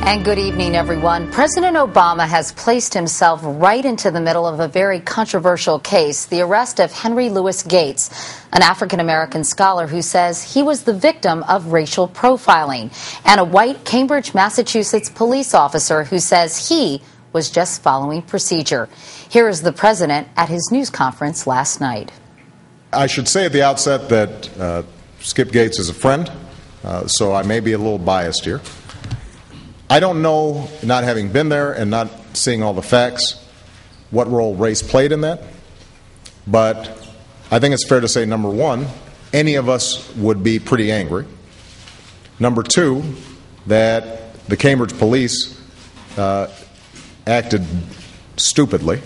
And good evening, everyone. President Obama has placed himself right into the middle of a very controversial case, the arrest of Henry Louis Gates, an African-American scholar who says he was the victim of racial profiling, and a white Cambridge, Massachusetts police officer who says he was just following procedure. Here is the president at his news conference last night. I should say at the outset that Skip Gates is a friend, so I may be a little biased here. I don't know, not having been there and not seeing all the facts, what role race played in that. But I think it's fair to say, number one, any of us would be pretty angry. Number two, that the Cambridge police acted stupidly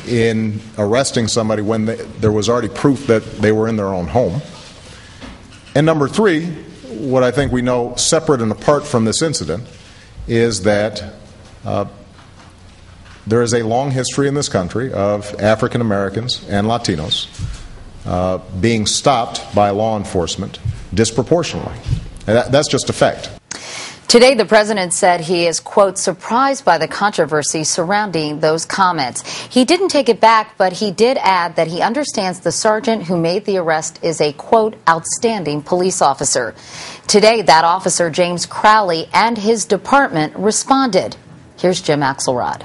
in arresting somebody when there was already proof that they were in their own home. And number three, what I think we know separate and apart from this incident is that there is a long history in this country of African Americans and Latinos being stopped by law enforcement disproportionately. And that's just a fact. Today, the president said he is, quote, surprised by the controversy surrounding those comments. He didn't take it back, but he did add that he understands the sergeant who made the arrest is a, quote, outstanding police officer. Today, that officer, James Crowley, and his department responded. Here's Jim Axelrod.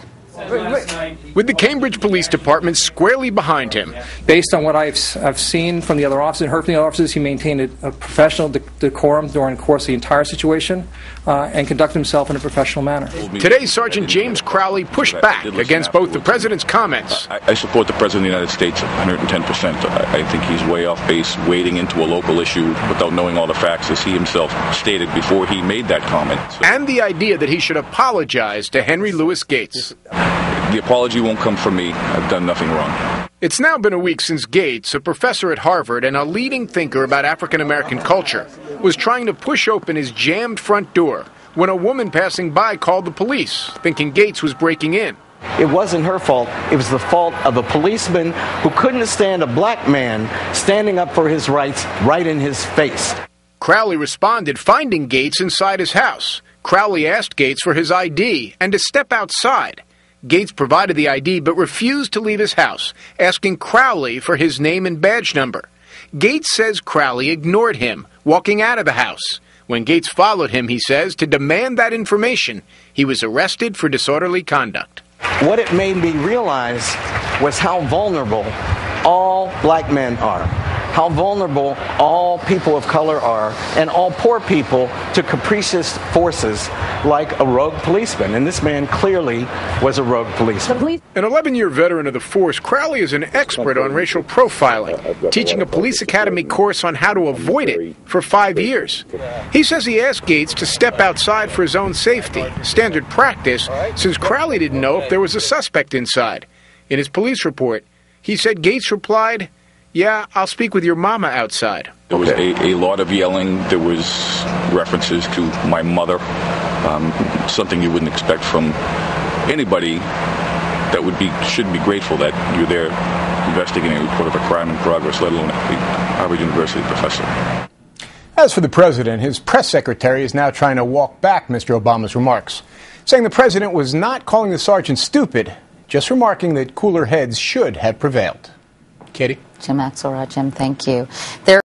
With the Cambridge Police Department squarely behind him. Based on what I've seen from the other officers and heard from the other officers, he maintained a professional decorum during the course of the entire situation and conducted himself in a professional manner. Today, Sergeant James Crowley pushed back against both the president's comments. I support the president of the United States 110%. I think he's way off base, wading into a local issue without knowing all the facts, as he himself stated before he made that comment. And the idea that he should apologize to Henry Louis Gates. The apology won't come from me. I've done nothing wrong. It's now been a week since Gates, a professor at Harvard and a leading thinker about African-American culture, was trying to push open his jammed front door when a woman passing by called the police, thinking Gates was breaking in. It wasn't her fault. It was the fault of a policeman who couldn't stand a black man standing up for his rights right in his face. Crowley responded, finding Gates inside his house. Crowley asked Gates for his ID and to step outside. Gates provided the ID but refused to leave his house, asking Crowley for his name and badge number. Gates says Crowley ignored him, walking out of the house. When Gates followed him, he says, to demand that information, he was arrested for disorderly conduct. What it made me realize was how vulnerable all black men are, how vulnerable all people of color are, and all poor people to capricious forces like a rogue policeman. And this man clearly was a rogue policeman. An 11-year veteran of the force, Crowley is an expert on racial profiling, teaching a police academy course on how to avoid it for 5 years. He says he asked Gates to step outside for his own safety, standard practice, since Crowley didn't know if there was a suspect inside. In his police report, he said Gates replied, "Yeah, I'll speak with your mama outside." There was a lot of yelling. There was references to my mother, something you wouldn't expect from anybody that should be grateful that you're there investigating a report of a crime in progress, let alone a Harvard University professor. As for the president, his press secretary is now trying to walk back Mr. Obama's remarks, saying the president was not calling the sergeant stupid, just remarking that cooler heads should have prevailed. Katie? Jim Axelrod, Jim, thank you. There